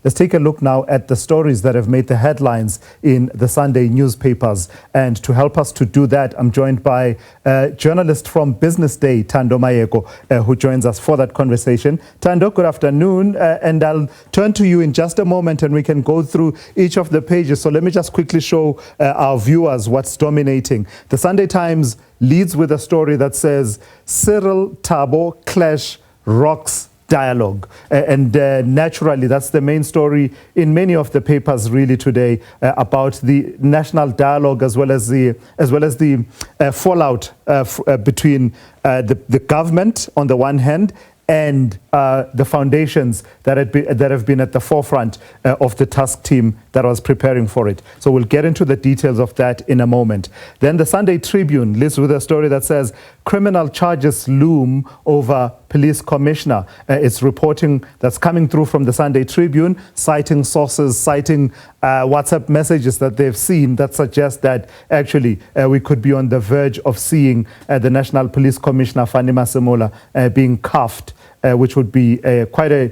Let's take a look now at the stories that have made the headlines in the Sunday newspapers. And to help us to do that, I'm joined by a journalist from Business Day, Thando Maeko, who joins us for that conversation. Thando, good afternoon. And I'll turn to you in just a moment and we can go through each of the pages. So let me just quickly show our viewers what's dominating. The Sunday Times leads with a story that says, Cyril Thabo clash rocks dialogue. And naturally, that's the main story in many of the papers really today about the national dialogue as well as the fallout between the government on the one hand and the foundations that have been at the forefront of the task team that was preparing for it. So we'll get into the details of that in a moment. Then the Sunday Tribune lists with a story that says criminal charges loom over police commissioner. It's reporting that's coming through from the Sunday Tribune, citing sources, citing WhatsApp messages that they've seen that suggest that actually we could be on the verge of seeing the National Police Commissioner, Fani Masemola, being cuffed, which would be quite a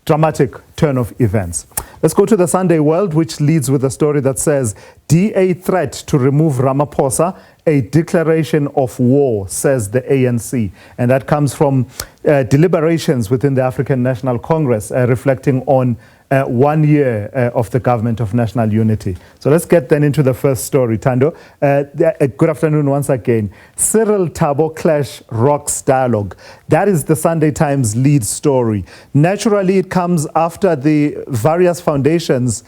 dramatic turn of events. Let's go to the Sunday World, which leads with a story that says, DA threat to remove Ramaphosa, a declaration of war, says the ANC. And that comes from deliberations within the African National Congress, reflecting on 1 year of the government of national unity. So let's get then into the first story, Thando. Good afternoon once again. Cyril Thabo clash rocks dialogue. That is the Sunday Times lead story. Naturally, it comes after the various foundations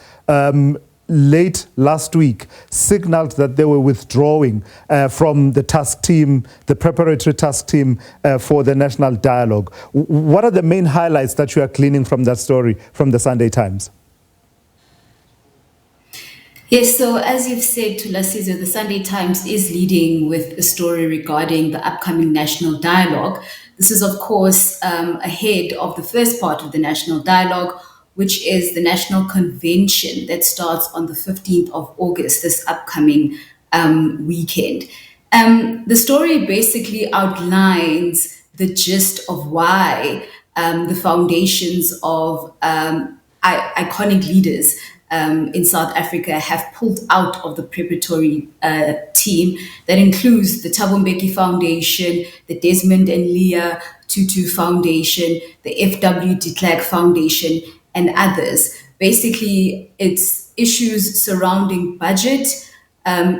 late last week signaled that they were withdrawing from the task team, the preparatory task team for the national dialogue. What are the main highlights that you are gleaning from that story from the Sunday Times? Yes, so as you've said, Tulasizo, the Sunday Times is leading with a story regarding the upcoming national dialogue. This is, of course, ahead of the first part of the national dialogue, which is the national convention that starts on the 15th of August, this upcoming weekend. The story basically outlines the gist of why the foundations of iconic leaders in South Africa have pulled out of the preparatory team that includes the Thabo Mbeki Foundation, the Desmond and Leah Tutu Foundation, the FW de Klerk Foundation, and others. Basically, it's issues surrounding budget,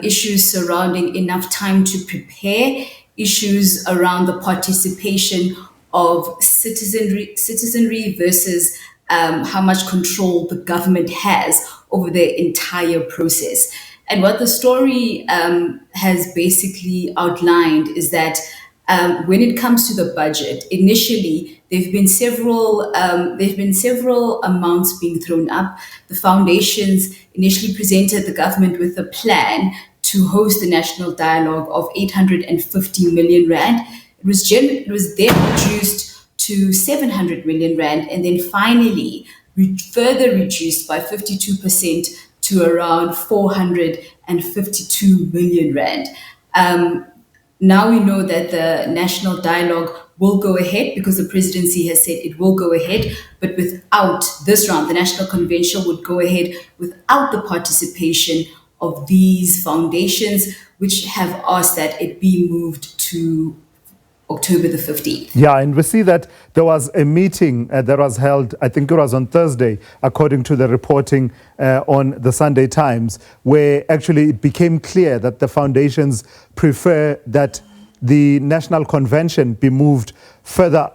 issues surrounding enough time to prepare, issues around the participation of citizenry versus how much control the government has over the entire process. And what the story has basically outlined is that when it comes to the budget, initially there've been several amounts being thrown up. The foundations initially presented the government with a plan to host the national dialogue of 850 million rand. It was then reduced to 700 million rand, and then finally further reduced by 52% to around 452 million rand. Now we know that the national dialogue will go ahead because the presidency has said it will go ahead, but without this round, the national convention would go ahead without the participation of these foundations, which have asked that it be moved to October the 15th. Yeah, and we see that there was a meeting that was held, I think it was on Thursday, according to the reporting on the Sunday Times, where actually it became clear that the foundations prefer that the National Convention be moved further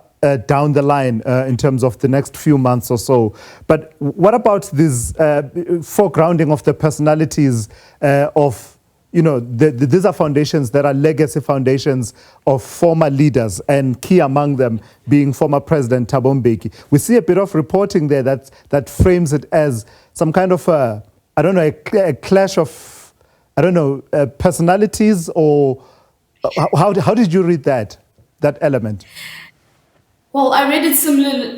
down the line in terms of the next few months or so. But what about this foregrounding of the personalities of these are foundations that are legacy foundations of former leaders, and key among them being former President Thabo Mbeki. We see a bit of reporting there that frames it as some kind of a clash of, personalities, or how did you read that element? Well, I read it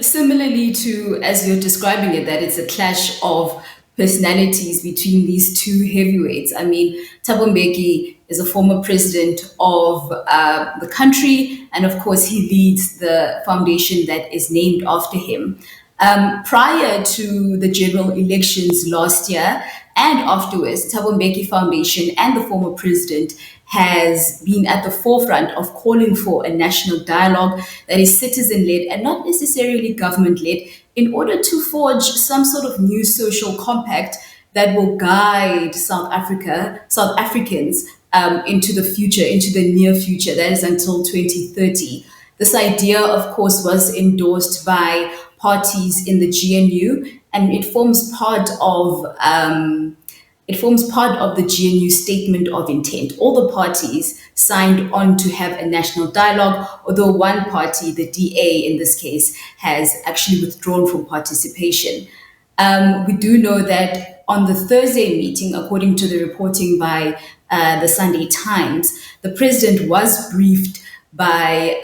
similarly to, as you're describing it, that it's a clash of personalities between these two heavyweights. I mean, Thabo Mbeki is a former president of the country, and of course he leads the foundation that is named after him. Prior to the general elections last year and afterwards, Thabo Maeko Foundation and the former president has been at the forefront of calling for a national dialogue that is citizen-led and not necessarily government-led in order to forge some sort of new social compact that will guide South Africans into the future, into the near future, that is until 2030. This idea, of course, was endorsed by parties in the GNU, and it forms part of the GNU statement of intent. All the parties signed on to have a national dialogue, although one party, the DA in this case, has actually withdrawn from participation. We do know that on the Thursday meeting, according to the reporting by the Sunday Times, the president was briefed by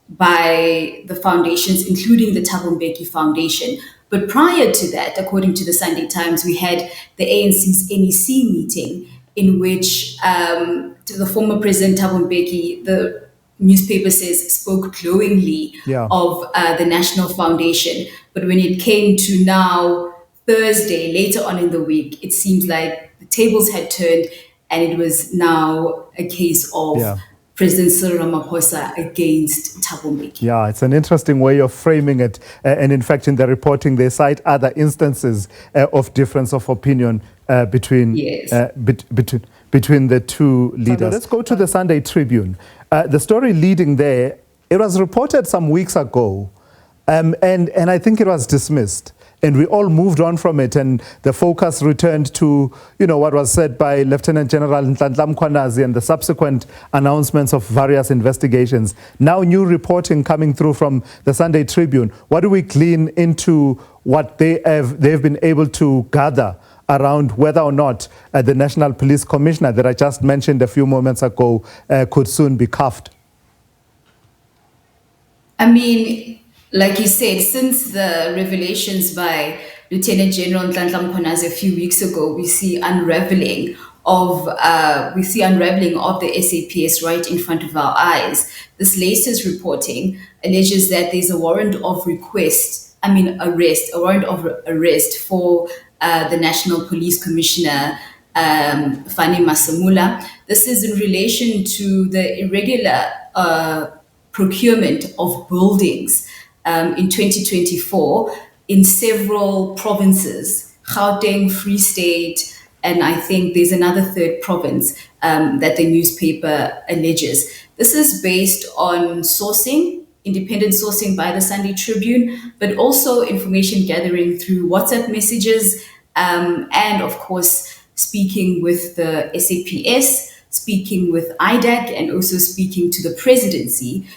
the foundations, including the Thabo Mbeki Foundation. But prior to that, according to the Sunday Times, we had the ANC's NEC meeting in which to the former president Thabo Mbeki, the newspaper says, spoke glowingly of the National Foundation. But when it came to now Thursday, later on in the week, it seems like the tables had turned and it was now a case of President Cyril Ramaphosa against Thabo Mbeki. Yeah, it's an interesting way of framing it. And in fact, in the reporting, they cite other instances of difference of opinion between the two leaders. Let's go to the Sunday Tribune. The story leading there, it was reported some weeks ago, and I think it was dismissed. And we all moved on from it, and the focus returned to, what was said by Lieutenant General Nhlanhla Mkhwanazi and the subsequent announcements of various investigations. Now new reporting coming through from the Sunday Tribune. What do we glean into what they've been able to gather around whether or not the National Police Commissioner that I just mentioned a few moments ago could soon be cuffed? I mean, like you said, since the revelations by Lieutenant General Nhlanhla Mkhwanazi a few weeks ago, we see unraveling of the SAPS right in front of our eyes. This latest reporting alleges that there's a warrant of arrest for the National Police Commissioner Fani Masamula. This is in relation to the irregular procurement of buildings in 2024 in several provinces, Gauteng, Free State, and I think there's another third province that the newspaper alleges. This is based on independent sourcing by the Sunday Tribune, but also information gathering through WhatsApp messages, and of course, speaking with the SAPS, speaking with IDAC, and also speaking to the presidency,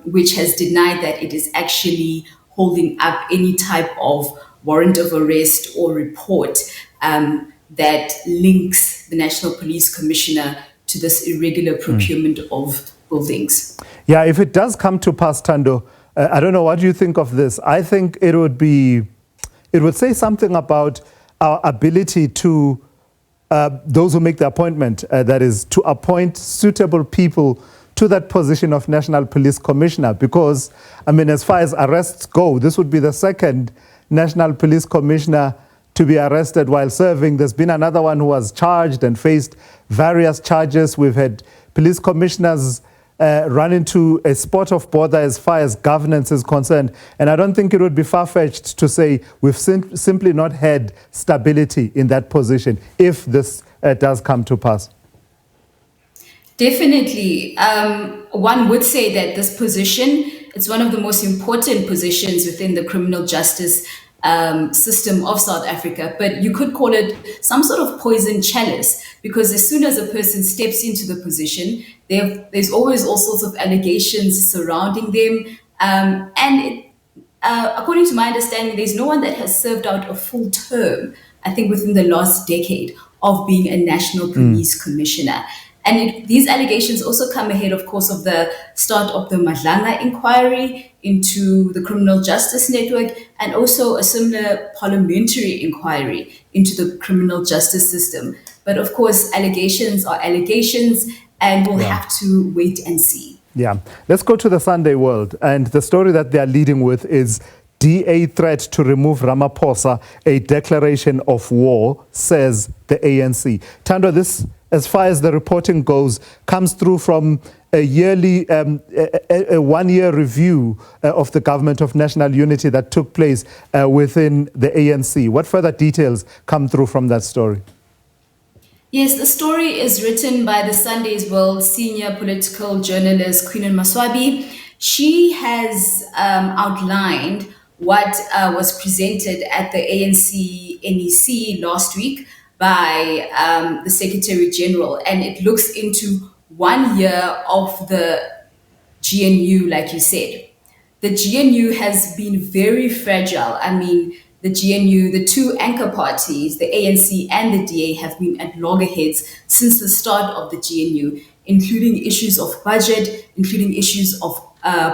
which has denied that it is actually holding up any type of warrant of arrest or report that links the National Police Commissioner to this irregular procurement of buildings. Yeah, if it does come to pass, Thando, I don't know, what do you think of this? I think it would say something about our ability to, those who make the appointment, that is, to appoint suitable people to that position of National Police Commissioner, because, I mean, as far as arrests go, this would be the second National Police Commissioner to be arrested while serving. There's been another one who was charged and faced various charges. We've had police commissioners run into a spot of bother as far as governance is concerned. And I don't think it would be far-fetched to say we've simply not had stability in that position if this does come to pass. Definitely. One would say that this position, it's one of the most important positions within the criminal justice system of South Africa, but you could call it some sort of poison chalice, because as soon as a person steps into the position, there's always all sorts of allegations surrounding them. According to my understanding, there's no one that has served out a full term, I think, within the last decade of being a National Police Commissioner. And these allegations also come ahead, of course, of the start of the Madlanga inquiry into the criminal justice network, and also a similar parliamentary inquiry into the criminal justice system. But of course, allegations are allegations, and we'll have to wait and see. Yeah. Let's go to the Sunday World. And the story that they are leading with is DA threat to remove Ramaphosa, a declaration of war, says the ANC. Thando, this, as far as the reporting goes, comes through from a yearly, a one-year review of the Government of National Unity that took place within the ANC. What further details come through from that story? Yes, the story is written by the Sunday's World senior political journalist Queen Maswabi. She has outlined what was presented at the ANC NEC last week by the Secretary General, and it looks into 1 year of the GNU, like you said. The GNU has been very fragile. I mean, the GNU, the two anchor parties, the ANC and the DA, have been at loggerheads since the start of the GNU, including issues of budget, including issues of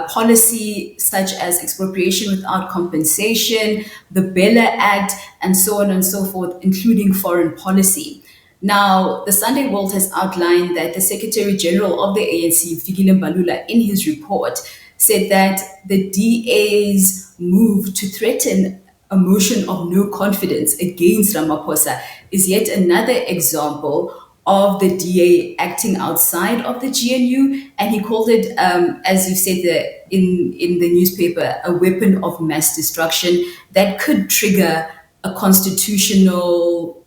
policy such as expropriation without compensation, the Bella Act, and so on and so forth, including foreign policy. Now, the Sunday World has outlined that the Secretary General of the ANC, Fikile Mbalula, in his report, said that the DA's move to threaten a motion of no confidence against Ramaphosa is yet another example of the DA acting outside of the GNU, and he called it, as you said in the newspaper, a weapon of mass destruction that could trigger a constitutional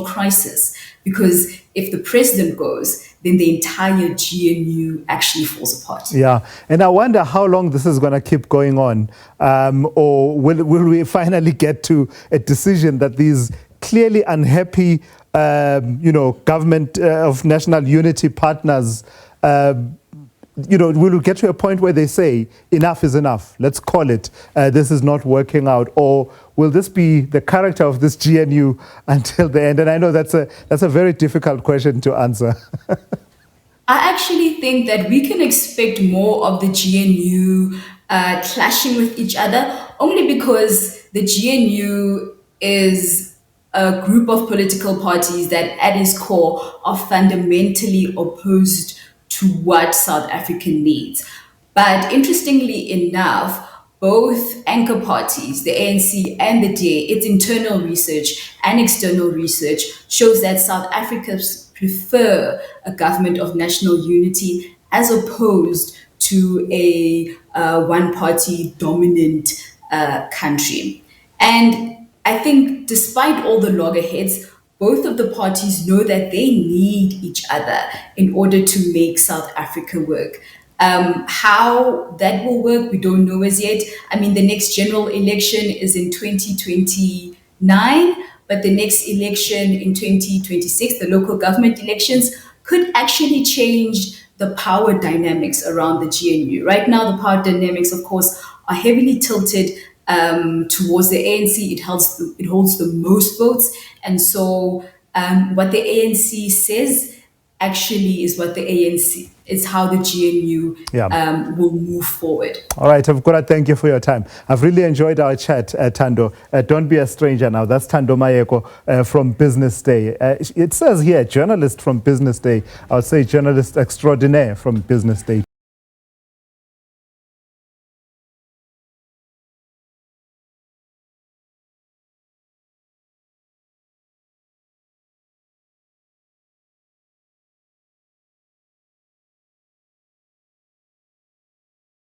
crisis, because if the president goes, then the entire GNU actually falls apart. Yeah, and I wonder how long this is going to keep going on, or will we finally get to a decision that these clearly unhappy, government of national unity partners, will get to a point where they say enough is enough. Let's call it. This is not working out, or will this be the character of this GNU until the end? And I know that's a very difficult question to answer. I actually think that we can expect more of the GNU clashing with each other, only because the GNU is a group of political parties that at its core are fundamentally opposed to what South Africa needs. But interestingly enough, both anchor parties, the ANC and the DA, its internal research and external research shows that South Africans prefer a government of national unity as opposed to a one-party dominant country. And I think despite all the loggerheads, both of the parties know that they need each other in order to make South Africa work. How that will work, we don't know as yet. I mean, the next general election is in 2029, but the next election in 2026, the local government elections, could actually change the power dynamics around the GNU. Right now, the power dynamics, of course, are heavily tilted towards the ANC. It holds the most votes. And so what the ANC says actually is what the ANC is, how the GNU will move forward. All right, I've got to thank you for your time. I've really enjoyed our chat, Thando. Don't be a stranger now. That's Thando Maeko from Business Day. It says here, journalist from Business Day. I would say journalist extraordinaire from Business Day.